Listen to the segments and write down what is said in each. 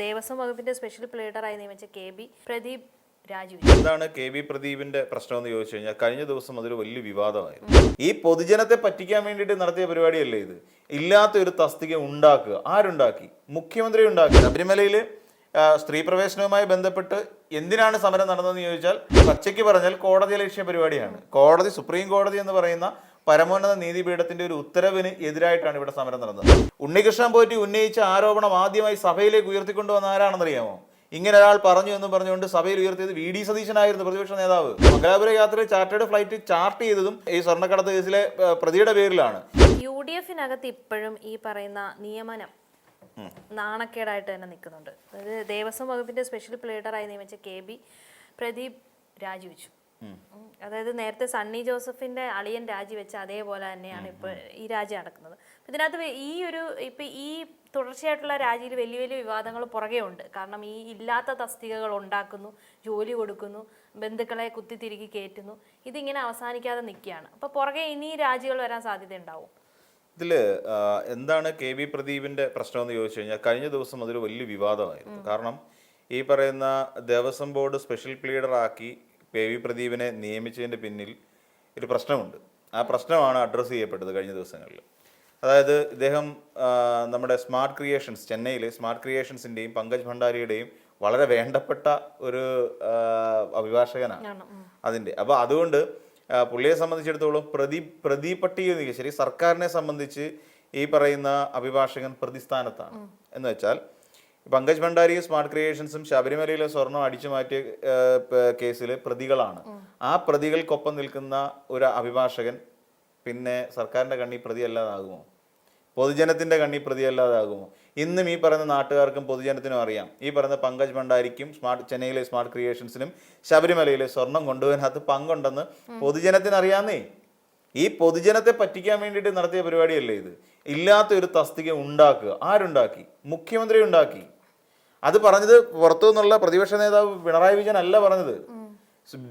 ദേവസ്വം വകുപ്പിന്റെ സ്പെഷ്യൽ പ്ലീഡറായി നിയമിച്ച കെ.ബി. പ്രദീപ് രാജു. എന്താണ് കെ.ബി. പ്രദീപിന്റെ പ്രശ്നം എന്ന് ചോദിച്ചു കഴിഞ്ഞാൽ കഴിഞ്ഞ ദിവസം അതൊരു വലിയ വിവാദമായിരുന്നു. ഈ പൊതുജനത്തെ പറ്റിക്കാൻ വേണ്ടിയിട്ട് നടത്തിയ പരിപാടിയല്ലേ ഇത്. ഇല്ലാത്ത ഒരു തസ്തിക ഉണ്ടാക്കുക. ആരുണ്ടാക്കി? മുഖ്യമന്ത്രി ഉണ്ടാക്കി. ശബരിമലയിൽ സ്ത്രീ പ്രവേശനവുമായി ബന്ധപ്പെട്ട് എന്തിനാണ് സമരം നടന്നതെന്ന് ചോദിച്ചാൽ പച്ചയ്ക്ക് പറഞ്ഞാൽ കോടതി ലക്ഷ്യ പരിപാടിയാണ്. കോടതി, സുപ്രീം കോടതി എന്ന് പറയുന്ന പരമോന്നത നീതിപീഠത്തിന്റെ ഒരു ഉത്തരവിന് എതിരായിട്ടാണ് ഇവിടെ സമരം നടന്നത്. ഉണ്ണികൃഷ്ണൻ പോറ്റി ഉന്നയിച്ച ആരോപണം ആദ്യമായി സഭയിലേക്ക് ഉയർത്തിക്കൊണ്ടുവന്ന ആരാണെന്നറിയാമോ? ഇങ്ങനെ ഒരാൾ പറഞ്ഞു എന്ന് പറഞ്ഞുകൊണ്ട് സഭയിൽ ഉയർത്തിയത് വി.ഡി. സതീശനായിരുന്നു, പ്രതിപക്ഷ നേതാവ്. മംഗലാപുര യാത്രയിൽ ചാർട്ടേഡ് ഫ്ലൈറ്റ് ചാർട്ട് ചെയ്തതും ഈ സ്വർണ്ണക്കടത്ത് കേസിലെ പ്രതിയുടെ പേരിലാണ്. യു.ഡി.എഫിനകത്ത് ഇപ്പോഴും ഈ പറയുന്ന നിയമനം നാണക്കേടായിട്ട് തന്നെ നിൽക്കുന്നുണ്ട്. അതായത് ദേവസ്വം വകുപ്പിന്റെ സ്പെഷ്യൽ പ്ലീഡറായി നിയമിച്ച കെ.ബി. പ്രദീപ് രാജിവെച്ചു. അതായത് നേരത്തെ സണ്ണി ജോസഫിന്റെ അളിയൻ രാജിവെച്ച അതേപോലെ തന്നെയാണ് ഇപ്പോൾ ഈ രാജി നടക്കുന്നത്. ഇതിനകത്ത് ഈ തുടർച്ചയായിട്ടുള്ള രാജിയിൽ വലിയ വലിയ വിവാദങ്ങൾ പുറകെ ഉണ്ട്. കാരണം ഈ ഇല്ലാത്ത തസ്തികകൾ ഉണ്ടാക്കുന്നു, ജോലി കൊടുക്കുന്നു, ബന്ധുക്കളെ കുത്തിത്തിരികി കയറ്റുന്നു. ഇതിങ്ങനെ അവസാനിക്കാതെ നിൽക്കുകയാണ്. അപ്പോൾ പുറകെ ഇനി രാജികൾ വരാൻ സാധ്യതയുണ്ടാവും. ഇതിൽ എന്താണ് കെ.ബി. പ്രദീപിന്റെ പ്രശ്നം എന്ന് ചോദിച്ചു കഴിഞ്ഞാൽ കഴിഞ്ഞ ദിവസം അതൊരു വലിയ വിവാദമായിരുന്നു. കാരണം ഈ പറയുന്ന ദേവസ്വം ബോർഡ് സ്പെഷ്യൽ പ്ലീഡറാക്കി കെ.ബി. പ്രദീപിനെ നിയമിച്ചതിൻ്റെ പിന്നിൽ ഒരു പ്രശ്നമുണ്ട്. ആ പ്രശ്നമാണ് അഡ്രസ്സ് ചെയ്യപ്പെട്ടത് കഴിഞ്ഞ ദിവസങ്ങളിൽ. അതായത് ഇദ്ദേഹം നമ്മുടെ സ്മാർട്ട് ക്രിയേഷൻസ്, ചെന്നൈയിലെ സ്മാർട്ട് ക്രിയേഷൻസിൻ്റെയും പങ്കജ് ഭണ്ഡാരിയുടെയും വളരെ വേണ്ടപ്പെട്ട ഒരു അഭിഭാഷകനാണ് അതിൻ്റെ. അപ്പോൾ അതുകൊണ്ട് പുള്ളിയെ സംബന്ധിച്ചിടത്തോളം പ്രതി പട്ടിക ശരി, സർക്കാരിനെ സംബന്ധിച്ച് ഈ പറയുന്ന അഭിഭാഷകൻ പ്രതിസ്ഥാനത്താണ്. എന്ന് വെച്ചാൽ പങ്കജ് ഭണ്ഡാരിയും സ്മാർട്ട് ക്രിയേഷൻസും ശബരിമലയിലെ സ്വർണം അടിച്ചു മാറ്റിയ കേസിലെ പ്രതികളാണ്. ആ പ്രതികൾക്കൊപ്പം നിൽക്കുന്ന ഒരു അഭിഭാഷകൻ പിന്നെ സർക്കാരിൻ്റെ കണ്ണി പ്രതിയല്ലാതാകുമോ? പൊതുജനത്തിൻ്റെ കണ്ണി പ്രതിയല്ലാതാകുമോ? ഇന്നും ഈ പറയുന്ന നാട്ടുകാർക്കും പൊതുജനത്തിനും അറിയാം, ഈ പറയുന്ന പങ്കജ് ഭണ്ഡാരിക്കും ചെന്നൈയിലെ സ്മാർട്ട് ക്രിയേഷൻസിനും ശബരിമലയിലെ സ്വർണം കൊണ്ടുപോകാനകത്ത് പങ്കുണ്ടെന്ന് പൊതുജനത്തിന് അറിയാന്നേ. ഈ പൊതുജനത്തെ പറ്റിക്കാൻ വേണ്ടിയിട്ട് നടത്തിയ പരിപാടിയല്ലേ ഇത്. ഇല്ലാത്ത ഒരു തസ്തിക ഉണ്ടാക്കുക. ആരുണ്ടാക്കി? മുഖ്യമന്ത്രി ഉണ്ടാക്കി. അത് പറഞ്ഞത് പുറത്തു നിന്നുള്ള പ്രതിപക്ഷ നേതാവ് പിണറായി വിജയൻ അല്ല പറഞ്ഞത്.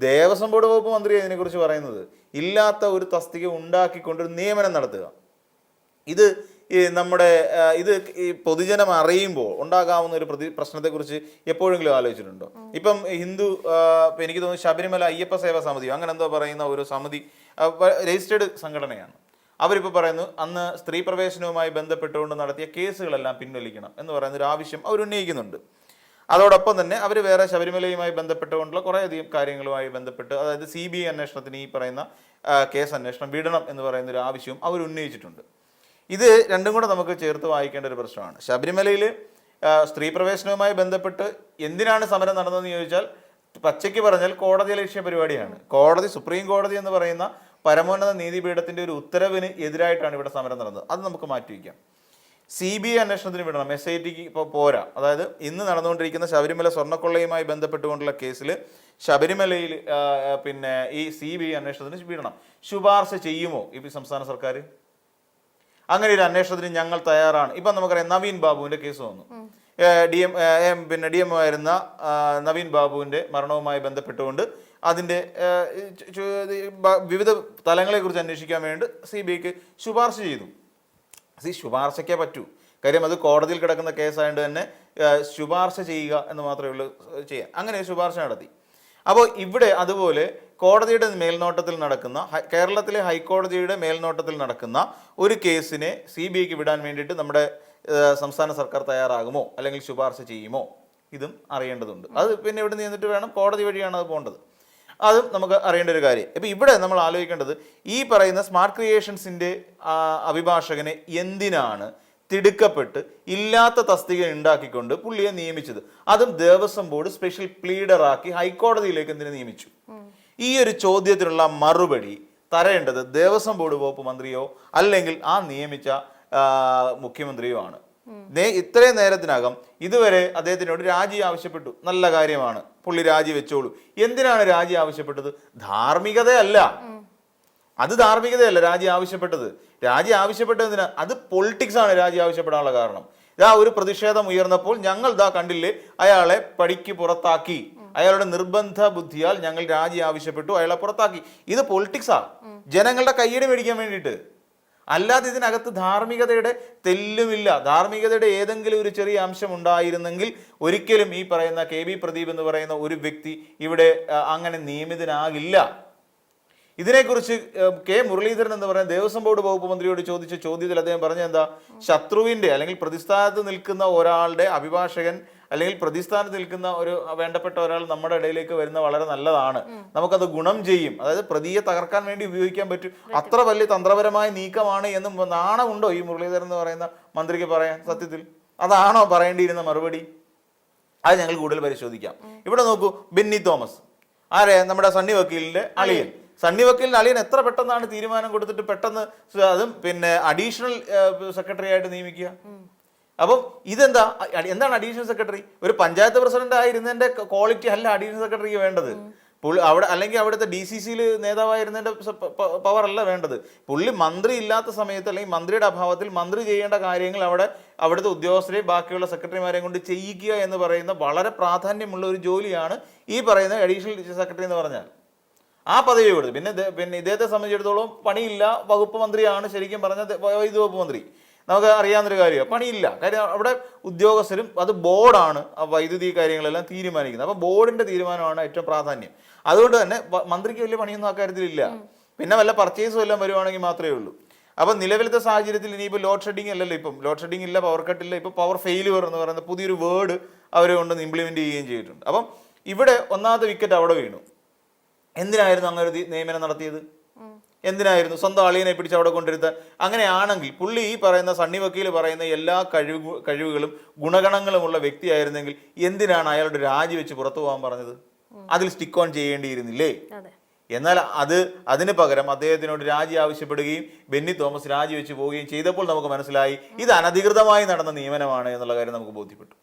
ദേവസ്വം ബോർഡ് വകുപ്പ് മന്ത്രി ഇതിനെക്കുറിച്ച് പറയുന്നത്. ഇല്ലാത്ത ഒരു തസ്തിക ഉണ്ടാക്കിക്കൊണ്ടൊരു നിയമനം നടത്തുക. ഇത് ഈ പൊതുജനം അറിയുമ്പോൾ ഉണ്ടാകാവുന്ന ഒരു പ്രശ്നത്തെക്കുറിച്ച് എപ്പോഴെങ്കിലും ആലോചിച്ചിട്ടുണ്ടോ? ഇപ്പം എനിക്ക് തോന്നുന്നു ശബരിമല അയ്യപ്പ സേവാ സമിതിയോ അങ്ങനെ എന്തോ പറയുന്ന ഒരു സമിതി, രജിസ്റ്റേർഡ് സംഘടനയാണ്. അവരിപ്പോൾ പറയുന്നു അന്ന് സ്ത്രീ പ്രവേശനവുമായി ബന്ധപ്പെട്ടുകൊണ്ട് നടത്തിയ കേസുകളെല്ലാം പിൻവലിക്കണം എന്ന് പറയുന്ന ഒരു ആവശ്യം അവർ ഉന്നയിക്കുന്നുണ്ട്. അതോടൊപ്പം തന്നെ അവർ വേറെ ശബരിമലയുമായി ബന്ധപ്പെട്ടുകൊണ്ടുള്ള കുറേയധികം കാര്യങ്ങളുമായി ബന്ധപ്പെട്ട്, അതായത് CBI അന്വേഷണത്തിന് ഈ പറയുന്ന കേസ് അന്വേഷണം വിടണം എന്ന് പറയുന്ന ഒരു ആവശ്യവും അവർ ഉന്നയിച്ചിട്ടുണ്ട്. ഇത് രണ്ടും കൂടെ നമുക്ക് ചേർത്ത് വായിക്കേണ്ട ഒരു പ്രശ്നമാണ്. ശബരിമലയിൽ സ്ത്രീ പ്രവേശനവുമായി ബന്ധപ്പെട്ട് എന്തിനാണ് സമരം നടന്നതെന്ന് ചോദിച്ചാൽ പച്ചയ്ക്ക് പറഞ്ഞാൽ കോടതി ലക്ഷ്യ പരിപാടിയാണ്. കോടതി, സുപ്രീം കോടതി എന്ന് പറയുന്ന പരമോന്നത നീതിപീഠത്തിന്റെ ഒരു ഉത്തരവിന് എതിരായിട്ടാണ് ഇവിടെ സമരം നടന്നത്. അത് നമുക്ക് മാറ്റിവെക്കാം. CBI അന്വേഷണത്തിന് വിടണം, SITക്ക് ഇപ്പോൾ പോരാ. അതായത് ഇന്ന് നടന്നുകൊണ്ടിരിക്കുന്ന ശബരിമല സ്വർണ്ണക്കൊള്ളയുമായി ബന്ധപ്പെട്ടുകൊണ്ടുള്ള കേസിൽ ശബരിമലയിൽ പിന്നെ ഈ CBI അന്വേഷണത്തിന് വിടണം. ശുപാർശ ചെയ്യുമോ ഈ സംസ്ഥാന സർക്കാർ? അങ്ങനെ ഒരു അന്വേഷണത്തിന് ഞങ്ങൾ തയ്യാറാണ്. ഇപ്പം നമുക്കറിയാം നവീൻ ബാബുവിൻ്റെ കേസ് വന്നു. DM ആയിരുന്ന നവീൻ ബാബുവിൻ്റെ മരണവുമായി ബന്ധപ്പെട്ടുകൊണ്ട് അതിൻ്റെ വിവിധ തലങ്ങളെക്കുറിച്ച് അന്വേഷിക്കാൻ വേണ്ടി CBIക്ക് ശുപാർശ ചെയ്തു. ശുപാർശയ്ക്കേ പറ്റൂ. കാര്യം അത് കോടതിയിൽ കിടക്കുന്ന കേസായതുകൊണ്ട് തന്നെ ശുപാർശ ചെയ്യുക എന്ന് മാത്രമേ ഉള്ളൂ ചെയ്യാൻ. അങ്ങനെ ശുപാർശ നടത്തി. അപ്പോൾ ഇവിടെ അതുപോലെ കോടതിയുടെ മേൽനോട്ടത്തിൽ നടക്കുന്ന, കേരളത്തിലെ ഹൈക്കോടതിയുടെ മേൽനോട്ടത്തിൽ നടക്കുന്ന ഒരു കേസിനെ CBIക്ക് വിടാൻ വേണ്ടിയിട്ട് നമ്മുടെ സംസ്ഥാന സർക്കാർ തയ്യാറാകുമോ അല്ലെങ്കിൽ ശുപാർശ ചെയ്യുമോ? ഇതും അറിയേണ്ടതുണ്ട്. അത് പിന്നെ ഇവിടെ നിന്നിട്ട് വേണം, കോടതി വഴിയാണ് അത് പോകേണ്ടത്. അതും നമുക്ക് അറിയേണ്ട ഒരു കാര്യം. ഇപ്പം ഇവിടെ നമ്മൾ ആലോചിക്കേണ്ടത് ഈ പറയുന്ന സ്മാർട്ട് ക്രിയേഷൻസിൻ്റെ അഭിഭാഷകനെ എന്തിനാണ് തിടുക്കപ്പെട്ട് ഇല്ലാത്ത തസ്തിക ഉണ്ടാക്കിക്കൊണ്ട് പുള്ളിയെ നിയമിച്ചത്? അതും ദേവസ്വം ബോർഡ് സ്പെഷ്യൽ പ്ലീഡറാക്കി ഹൈക്കോടതിയിലേക്ക് എന്തിനു നിയമിച്ചു? ഈ ഒരു ചോദ്യത്തിനുള്ള മറുപടി തരേണ്ടത് ദേവസ്വം ബോർഡ് വകുപ്പ് മന്ത്രിയോ അല്ലെങ്കിൽ ആ നിയമിച്ച മുഖ്യമന്ത്രിയോ ആണ്. ഇത്രയും നേരത്തിനകം ഇതുവരെ അദ്ദേഹത്തിനോട് രാജി ആവശ്യപ്പെട്ടു. നല്ല കാര്യമാണ്, പുള്ളി രാജി വെച്ചോളൂ. എന്തിനാണ് രാജി ആവശ്യപ്പെട്ടത്? ധാർമ്മികതയല്ല. അത് ധാർമ്മികതയല്ല രാജി ആവശ്യപ്പെട്ടത്. രാജി ആവശ്യപ്പെട്ടതിന് അത് പൊളിറ്റിക്സ് ആണ്. രാജി ആവശ്യപ്പെടാനുള്ള കാരണം ഒരു പ്രതിഷേധം ഉയർന്നപ്പോൾ ഞങ്ങൾ കണ്ടില്ലേ, അയാളെ പടിക്ക് പുറത്താക്കി, അയാളുടെ നിർബന്ധ ബുദ്ധിയാൽ ഞങ്ങൾ രാജി ആവശ്യപ്പെട്ടു, അയാളെ പുറത്താക്കി. ഇത് പൊളിറ്റിക്സാ, ജനങ്ങളുടെ കയ്യടി മേടിക്കാൻ വേണ്ടിയിട്ട്. അല്ലാതെ ഇതിനകത്ത് ധാർമ്മികതയുടെ തെല്ലുമില്ല. ധാർമ്മികതയുടെ ഏതെങ്കിലും ഒരു ചെറിയ അംശം ഉണ്ടായിരുന്നെങ്കിൽ ഒരിക്കലും ഈ പറയുന്ന KB പ്രദീപ് എന്ന് പറയുന്ന ഒരു വ്യക്തി ഇവിടെ അങ്ങനെ നിയമിതനാകില്ല. ഇതിനെക്കുറിച്ച് മുരളീധരൻ എന്ന് പറയുന്ന ദേവസ്വം ബോർഡ് വകുപ്പ് മന്ത്രിയോട് ചോദിച്ച ചോദ്യത്തിൽ അദ്ദേഹം പറഞ്ഞ എന്താ, ശത്രുവിന്റെ അല്ലെങ്കിൽ പ്രതിസ്ഥാനത്ത് നിൽക്കുന്ന ഒരാളുടെ അഭിഭാഷകൻ അല്ലെങ്കിൽ പ്രതിസ്ഥാനത്ത് നിൽക്കുന്ന ഒരു വേണ്ടപ്പെട്ട ഒരാൾ നമ്മുടെ ഇടയിലേക്ക് വരുന്ന വളരെ നല്ലതാണ്, നമുക്കത് ഗുണം ചെയ്യും, അതായത് പ്രതിയെ തകർക്കാൻ വേണ്ടി ഉപയോഗിക്കാൻ പറ്റും, അത്ര വലിയ തന്ത്രപരമായ നീക്കമാണ് എന്ന് നാണമുണ്ടോ ഈ മുരളീധരൻ എന്ന് പറയുന്ന മന്ത്രിക്ക് പറയാൻ? സത്യത്തിൽ അതാണോ പറയേണ്ടിയിരുന്ന മറുപടി? അത് ഞങ്ങൾ കൂടുതൽ പരിശോധിക്കാം. ഇവിടെ നോക്കൂ, ബെന്നി തോമസ് ആരെ, നമ്മുടെ സണ്ണി വക്കീലിന്റെ അളിയൻ. സണ്ണി വക്കീലിന്റെ അളിയൻ എത്ര പെട്ടെന്നാണ് തീരുമാനം കൊടുത്തിട്ട് പെട്ടെന്ന് അതും പിന്നെ അഡീഷണൽ സെക്രട്ടറി ആയിട്ട് നിയമിക്കുക. അപ്പം ഇതെന്താ, എന്താണ് അഡീഷണൽ സെക്രട്ടറി? ഒരു പഞ്ചായത്ത് പ്രസിഡന്റ് ആയിരുന്നതിന്റെ ക്വാളിറ്റി അല്ല അഡീഷണൽ സെക്രട്ടറിക്ക് വേണ്ടത്. അവിടെ അല്ലെങ്കിൽ അവിടുത്തെ DCCയിൽ നേതാവായിരുന്നതിന്റെ പവർ അല്ല വേണ്ടത്. പുള്ളി മന്ത്രി ഇല്ലാത്ത സമയത്ത് അല്ലെങ്കിൽ മന്ത്രിയുടെ അഭാവത്തിൽ മന്ത്രി ചെയ്യേണ്ട കാര്യങ്ങൾ അവിടുത്തെ ഉദ്യോഗസ്ഥരെയും ബാക്കിയുള്ള സെക്രട്ടറിമാരെയും കൊണ്ട് ചെയ്യിക്കുക എന്ന് പറയുന്ന വളരെ പ്രാധാന്യമുള്ള ഒരു ജോലിയാണ് ഈ പറയുന്ന അഡീഷണൽ സെക്രട്ടറി എന്ന് പറഞ്ഞാൽ. ആ പദവി കൊടുത്തു. പിന്നെ ഇദ്ദേഹത്തെ സംബന്ധിച്ചിടത്തോളം പണിയില്ല, വകുപ്പ് മന്ത്രിയാണ് ശരിക്കും പറഞ്ഞ വൈദ്യുതി വകുപ്പ് മന്ത്രി. നമുക്ക് അറിയാവുന്നൊരു കാര്യമാണ്, പണിയില്ല. കാര്യം അവിടെ ഉദ്യോഗസ്ഥരും അത് ബോർഡാണ് വൈദ്യുതി കാര്യങ്ങളെല്ലാം തീരുമാനിക്കുന്നത്. അപ്പോൾ ബോർഡിന്റെ തീരുമാനമാണ് ഏറ്റവും പ്രാധാന്യം. അതുകൊണ്ട് തന്നെ മന്ത്രിക്ക് വലിയ പണിയൊന്നും അക്കാര്യത്തിലില്ല. പിന്നെ വല്ല പർച്ചേസും എല്ലാം വരുവാണെങ്കിൽ മാത്രമേ ഉള്ളൂ. അപ്പം നിലവിലത്തെ സാഹചര്യത്തിൽ ഇനിയിപ്പോൾ ലോഡ് ഷെഡിങ് അല്ലല്ലോ, ഇപ്പം ലോഡ് ഷെഡിങ് ഇല്ല, പവർ കട്ടില്ല, ഇപ്പോൾ പവർ ഫെയിലുവർ എന്ന് പറയുന്ന പുതിയൊരു വേർഡ് അവർ കൊണ്ട് ഇംപ്ലിമെന്റ് ചെയ്യുകയും ചെയ്തിട്ടുണ്ട്. അപ്പം ഇവിടെ ഒന്നാമത്തെ വിക്കറ്റ് അവിടെ വീണു. എന്തിനായിരുന്നു അങ്ങനെ ഒരു നിയമനം നടത്തിയത്? എന്തിനായിരുന്നു? സ്വന്തം അളിയനെ പിടിച്ച് അവിടെ കൊണ്ടിരുത്താൻ. അങ്ങനെയാണെങ്കിൽ പുള്ളി ഈ പറയുന്ന സണ്ണി വക്കീൽ പറയുന്ന എല്ലാ കഴിവുകളും ഗുണഗണങ്ങളുമുള്ള വ്യക്തിയായിരുന്നെങ്കിൽ എന്തിനാണ് അയാളുടെ രാജിവെച്ച് പുറത്തു പോകാൻ പറഞ്ഞത്? അതിൽ സ്റ്റിക്ക് ഓൺ ചെയ്യേണ്ടിയിരുന്നില്ലേ? എന്നാൽ അതിന് പകരം അദ്ദേഹത്തിനോട് രാജി ആവശ്യപ്പെടുകയും ബെന്നി തോമസ് രാജിവെച്ച് പോവുകയും ചെയ്തപ്പോൾ നമുക്ക് മനസ്സിലായി ഇത് അനധികൃതമായി നടന്ന നിയമനമാണ് എന്നുള്ള കാര്യം നമുക്ക് ബോധ്യപ്പെട്ടു.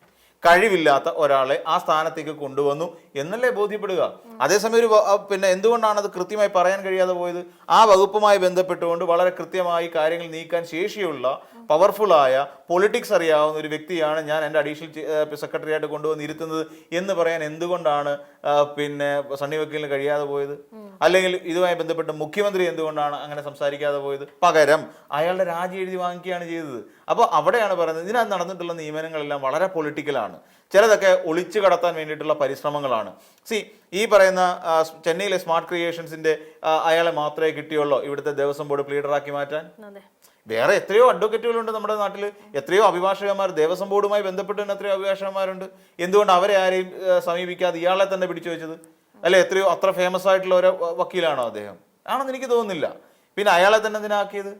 കഴിവില്ലാത്ത ഒരാളെ ആ സ്ഥാനത്തേക്ക് കൊണ്ടുവന്നു എന്നല്ലേ ബോധ്യപ്പെടുക. അതേസമയം പിന്നെ എന്തുകൊണ്ടാണ് അത് കൃത്യമായി പറയാൻ കഴിയാതെ പോയത്? ആ വകുപ്പുമായി ബന്ധപ്പെട്ടുകൊണ്ട് വളരെ കൃത്യമായി കാര്യങ്ങൾ നീക്കാൻ ശേഷിയുള്ള പവർഫുള്ളായ പൊളിറ്റിക്സ് അറിയാവുന്ന ഒരു വ്യക്തിയാണ് ഞാൻ എൻ്റെ അഡീഷണൽ സെക്രട്ടറി ആയിട്ട് കൊണ്ടുവന്നിരുത്തുന്നത് എന്ന് പറയാൻ എന്തുകൊണ്ടാണ് പിന്നെ സണ്ണി വക്കീലിന് കഴിയാതെ പോയത്? അല്ലെങ്കിൽ ഇതുമായി ബന്ധപ്പെട്ട് മുഖ്യമന്ത്രി എന്തുകൊണ്ടാണ് അങ്ങനെ സംസാരിക്കാതെ പോയത്? പകരം അയാളുടെ രാജി എഴുതി വാങ്ങിക്കുകയാണ് ചെയ്തത്. അപ്പോൾ അവിടെയാണ് പറയുന്നത് ഇതിനകത്ത് നടന്നിട്ടുള്ള നിയമനങ്ങളെല്ലാം വളരെ പൊളിറ്റിക്കലാണ്. ചിലതൊക്കെ ഒളിച്ചു കടത്താൻ വേണ്ടിയിട്ടുള്ള പരിശ്രമങ്ങളാണ്. ഈ പറയുന്ന ചെന്നൈയിലെ സ്മാർട്ട് ക്രിയേഷൻസിന്റെ അയാളെ മാത്രമേ കിട്ടിയുള്ളൂ ഇവിടുത്തെ ദേവസ്വം ബോർഡ് ലീഡറാക്കി മാറ്റാൻ. വേറെ എത്രയോ അഡ്വക്കേറ്റുകളുണ്ട് നമ്മുടെ നാട്ടിൽ, എത്രയോ അഭിഭാഷകന്മാർ, ദേവസ്വം ബോർഡുമായി ബന്ധപ്പെട്ട് തന്നെ എത്രയോ അഭിഭാഷകന്മാരുണ്ട്. എന്തുകൊണ്ട് അവരെ ആരെയും സമീപിക്കാതെ ഇയാളെ തന്നെ പിടിച്ചു വെച്ചത്? അല്ലെ, എത്രയോ അത്ര ഫേമസ് ആയിട്ടുള്ള ഒരു വക്കീലാണോ അദ്ദേഹം? ആണെന്ന് എനിക്ക് തോന്നുന്നില്ല. പിന്നെ അയാളെ തന്നെ എന്തിനാക്കിയത്?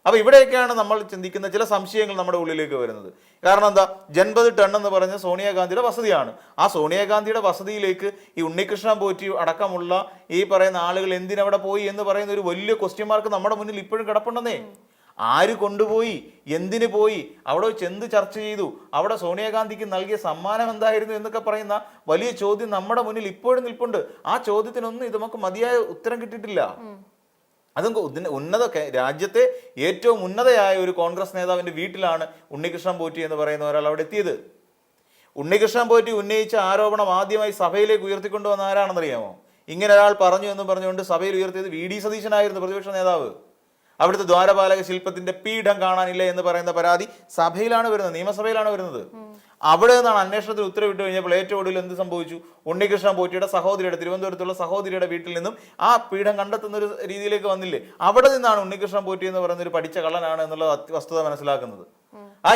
അപ്പൊ ഇവിടെയൊക്കെയാണ് നമ്മൾ ചിന്തിക്കുന്ന ചില സംശയങ്ങൾ നമ്മുടെ ഉള്ളിലേക്ക് വരുന്നത്. കാരണം എന്താ, 80 ടൺ എന്ന് പറഞ്ഞ സോണിയാഗാന്ധിയുടെ വസതിയാണ്. ആ സോണിയാഗാന്ധിയുടെ വസതിയിലേക്ക് ഈ ഉണ്ണികൃഷ്ണൻ പോറ്റി അടക്കമുള്ള ഈ പറയുന്ന ആളുകൾ എന്തിനവിടെ പോയി എന്ന് പറയുന്ന ഒരു വലിയ ക്വസ്റ്റ്യൻ മാർക്ക് നമ്മുടെ മുന്നിൽ ഇപ്പോഴും കിടപ്പുണ്ടെന്നേ. ആര് കൊണ്ടുപോയി, എന്തിനു പോയി, അവിടെ വെച്ച് എന്ത് ചർച്ച ചെയ്തു, അവിടെ സോണിയാഗാന്ധിക്ക് നൽകിയ സമ്മാനം എന്തായിരുന്നു എന്നൊക്കെ പറയുന്ന വലിയ ചോദ്യം നമ്മുടെ മുന്നിൽ ഇപ്പോഴും നിൽപ്പുണ്ട്. ആ ചോദ്യത്തിനൊന്നും ഇത് നമുക്ക് മതിയായ ഉത്തരം കിട്ടിയിട്ടില്ല. അതും രാജ്യത്തെ ഏറ്റവും ഉന്നതയായ ഒരു കോൺഗ്രസ് നേതാവിന്റെ വീട്ടിലാണ് ഉണ്ണികൃഷ്ണൻ പോറ്റി എന്ന് പറയുന്ന ഒരാൾ അവിടെ എത്തിയത്. ഉണ്ണികൃഷ്ണൻ പോറ്റി ഉന്നയിച്ച ആരോപണം ആദ്യമായി സഭയിലേക്ക് ഉയർത്തിക്കൊണ്ടുവന്ന ആരാണെന്നറിയാമോ? ഇങ്ങനെ ഒരാൾ പറഞ്ഞു എന്ന് പറഞ്ഞുകൊണ്ട് സഭയിൽ ഉയർത്തിയത് VD സതീശനായിരുന്നു, പ്രതിപക്ഷ നേതാവ്. അവിടുത്തെ ദ്വാരപാലക ശില്പത്തിന്റെ പീഠം കാണാനില്ല എന്ന് പറയുന്ന പരാതി സഭയിലാണ് വരുന്നത്, നിയമസഭയിലാണ് വരുന്നത്. അവിടെ നിന്നാണ് അന്വേഷണത്തിന് ഉത്തരവിട്ട് കഴിഞ്ഞപ്പോൾ ഏറ്റവും ഒടുവിൽ എന്ത് സംഭവിച്ചു? ഉണ്ണികൃഷ്ണൻ പോറ്റിയുടെ സഹോദരിയുടെ, തിരുവനന്തപുരത്തുള്ള സഹോദരിയുടെ വീട്ടിൽ നിന്നും ആ പീഠം കണ്ടെത്തുന്ന ഒരു രീതിയിലേക്ക് വന്നില്ലേ? അവിടെ നിന്നാണ് ഉണ്ണികൃഷ്ണൻ പോറ്റി എന്ന് പറയുന്ന ഒരു പഠിച്ച കള്ളനാണ് എന്നുള്ള വസ്തുത മനസ്സിലാക്കുന്നത്.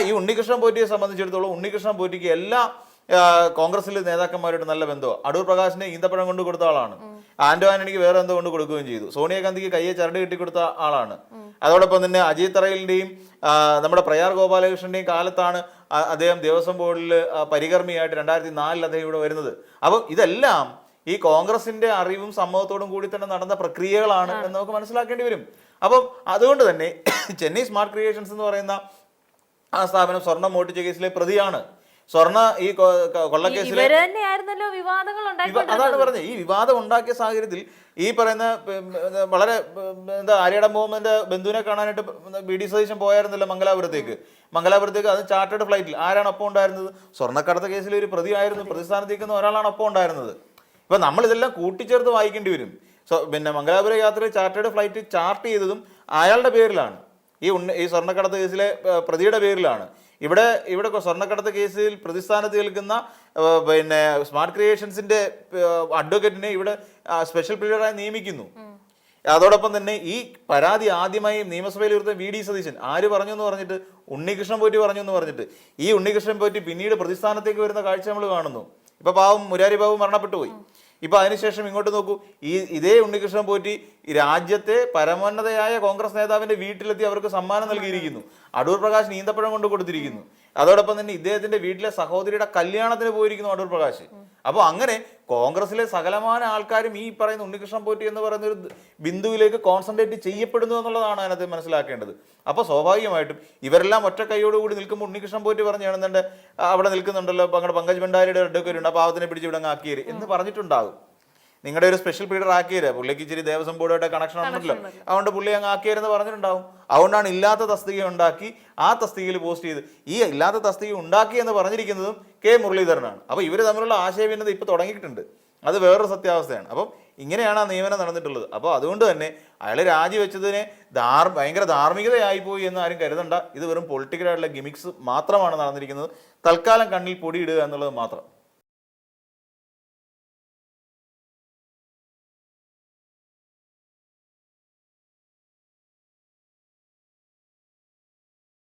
ഈ ഉണ്ണികൃഷ്ണൻ പോറ്റിയെ സംബന്ധിച്ചിടത്തോളം ഉണ്ണികൃഷ്ണൻ പോറ്റിക്ക് എല്ലാ കോൺഗ്രസിലെ നേതാക്കന്മാരോട് നല്ല ബന്ധമാണ്. അടൂർ പ്രകാശിനെ ഈന്തപ്പഴം കൊണ്ട് കൊടുത്ത ആളാണ്. ആന്റോ ആന്റണിക്ക് വേറെ എന്തോ കൊണ്ട് കൊടുക്കുകയും ചെയ്തു. സോണിയാഗാന്ധിക്ക് കയ്യെ ചരട് കെട്ടിക്കൊടുത്ത ആളാണ്. അതോടൊപ്പം തന്നെ അജയ് തറയിലിന്റെയും നമ്മുടെ പ്രയാർ ഗോപാലകൃഷ്ണന്റെയും കാലത്താണ് അദ്ദേഹം ദേവസ്വം ബോർഡിൽ പരികർമ്മിയായിട്ട് 2004 അദ്ദേഹം ഇവിടെ വരുന്നത്. അപ്പം ഇതെല്ലാം ഈ കോൺഗ്രസിന്റെ അറിവും സമ്മതത്തോടും കൂടി തന്നെ നടന്ന പ്രക്രിയകളാണ് എന്ന് നമുക്ക് മനസ്സിലാക്കേണ്ടി വരും. അപ്പം അതുകൊണ്ട് തന്നെ ചെന്നൈ സ്മാർട്ട് ക്രിയേഷൻസ് എന്ന് പറയുന്ന ആ സ്ഥാപനം സ്വർണം മോഷ്ടിച്ച കേസിലെ പ്രതിയാണ്. സ്വർണ്ണ ഈ കൊള്ളക്കേസിൽ അതാണ് പറഞ്ഞത്. ഈ വിവാദം ഉണ്ടാക്കിയ സാഹചര്യത്തിൽ ഈ പറയുന്ന വളരെ ആര്യട മുഹമ്മദിന്റെ ബന്ധുവിനെ കാണാനായിട്ട് VD സതീശൻ പോയായിരുന്നല്ലോ മംഗലാപുരത്തേക്ക്. അത് ചാർട്ടേഡ് ഫ്ലൈറ്റിൽ ആരാണ് ഒപ്പം ഉണ്ടായിരുന്നത്? സ്വർണ്ണക്കടത്ത് കേസിൽ ഒരു പ്രതിയായിരുന്നു, പ്രതിസ്ഥാനത്തേക്കുന്ന ഒരാളാണ് ഒപ്പം ഉണ്ടായിരുന്നത്. ഇപ്പൊ നമ്മൾ ഇതെല്ലാം കൂട്ടിച്ചേർത്ത് വായിക്കേണ്ടി വരും. പിന്നെ മംഗലാപുരം യാത്രയിൽ ചാർട്ടേഡ് ഫ്ലൈറ്റ് ചാർട്ട് ചെയ്തതും അയാളുടെ പേരിലാണ്. ഈ സ്വർണ്ണക്കടത്ത് കേസിലെ പ്രതിയുടെ പേരിലാണ്. ഇവിടെ സ്വർണ്ണക്കടത്ത് കേസിൽ പ്രതിസ്ഥാനത്ത് നിൽക്കുന്ന പിന്നെ സ്മാർട്ട് ക്രിയേഷൻസിന്റെ അഡ്വക്കേറ്റിനെ ഇവിടെ സ്പെഷ്യൽ പ്ലീഡറായി നിയമിക്കുന്നു. അതോടൊപ്പം തന്നെ ഈ പരാതി ആദ്യമായി നിയമസഭയിൽ ഉയർത്തിയ വി ഡി സതീശൻ ആര് പറഞ്ഞു എന്ന് പറഞ്ഞിട്ട് ഉണ്ണികൃഷ്ണൻ പോറ്റി പറഞ്ഞു എന്ന് പറഞ്ഞിട്ട് ഈ ഉണ്ണികൃഷ്ണൻ പോറ്റി പിന്നീട് പ്രതിസ്ഥാനത്തേക്ക് വരുന്ന കാഴ്ച നമ്മൾ കാണുന്നു. ഇപ്പൊ മുരാരി ബാബു മരണപ്പെട്ടു പോയി. ഇപ്പൊ അതിനുശേഷം ഇങ്ങോട്ട് നോക്കൂ, ഇതേ ഉണ്ണികൃഷ്ണൻ പോറ്റി രാജ്യത്തെ പരമോന്നതയായ കോൺഗ്രസ് നേതാവിന്റെ വീട്ടിലെത്തി അവർക്ക് സമ്മാനം നൽകിയിരിക്കുന്നു. അടൂർ പ്രകാശ് ഈന്തപ്പഴം കൊണ്ട് കൊടുത്തിരിക്കുന്നു. അതോടൊപ്പം തന്നെ ഇദ്ദേഹത്തിന്റെ വീട്ടിലെ സഹോദരിയുടെ കല്യാണത്തിന് പോയിരിക്കുന്നു അടൂർ പ്രകാശ്. അപ്പോൾ അങ്ങനെ കോൺഗ്രസിലെ സകലമാന ആൾക്കാരും ഈ പറയുന്ന ഉണ്ണികൃഷ്ണൻ പോറ്റി എന്ന് പറയുന്ന ഒരു ബിന്ദുവിലേക്ക് കോൺസെൻട്രേറ്റ് ചെയ്യപ്പെടുന്നു എന്നുള്ളതാണ് അതിനകത്ത് മനസ്സിലാക്കേണ്ടത്. അപ്പോൾ സ്വാഭാവികമായിട്ടും ഇവരെല്ലാം ഒറ്റ കൈയോടുകൂടി നിൽക്കുമ്പോൾ ഉണ്ണികൃഷ്ണൻ പോറ്റി പറഞ്ഞാണെന്നുണ്ട് അവിടെ നിൽക്കുന്നുണ്ടല്ലോ അങ്ങനെ പങ്കജ് ഭണ്ഡാരിയുടെ അഡ്വക്കേറ്റ് ഉണ്ട്, ആ പാവത്തിനെ പിടിച്ച് ഇവിടെ ആക്കിയത് എന്ന് പറഞ്ഞിട്ടുണ്ടാകും. നിങ്ങളുടെ ഒരു സ്പെഷ്യൽ പ്ലീഡർ ആക്കിയത് പുള്ളിക്ക് ഇച്ചിരി ദേവസ്വം ബോർഡുമായിട്ട് കണക്ഷൻ ഉണ്ടല്ലോ, അതുകൊണ്ട് പുള്ളി അങ്ങ് ആക്കിയതെന്ന് പറഞ്ഞിട്ടുണ്ടാവും. അതുകൊണ്ടാണ് ഇല്ലാത്ത തസ്തിക ഉണ്ടാക്കി ആ തസ്തികയിൽ പോസ്റ്റ് ചെയ്ത് ഈ ഇല്ലാത്ത തസ്തിക ഉണ്ടാക്കി എന്ന് പറഞ്ഞിരിക്കുന്നതും കെ മുരളീധരനാണ്. അപ്പോൾ ഇവർ തമ്മിലുള്ള ആശയഭിന്നത ഇപ്പോൾ തുടങ്ങിയിട്ടുണ്ട്. അത് വേറൊരു സത്യാവസ്ഥയാണ്. അപ്പം ഇങ്ങനെയാണ് ആ നിയമനം നടന്നിട്ടുള്ളത്. അപ്പോൾ അതുകൊണ്ട് തന്നെ അയാൾ രാജിവെച്ചതിനെ ഭയങ്കര ധാർമ്മികതയായിപ്പോയി എന്ന് ആരും കരുതണ്ട. ഇത് വെറും പൊളിറ്റിക്കലായിട്ടുള്ള ഗിമിക്സ് മാത്രമാണ് നടന്നിരിക്കുന്നത്. തൽക്കാലം കണ്ണിൽ പൊടിയിടുക എന്നുള്ളത് മാത്രം.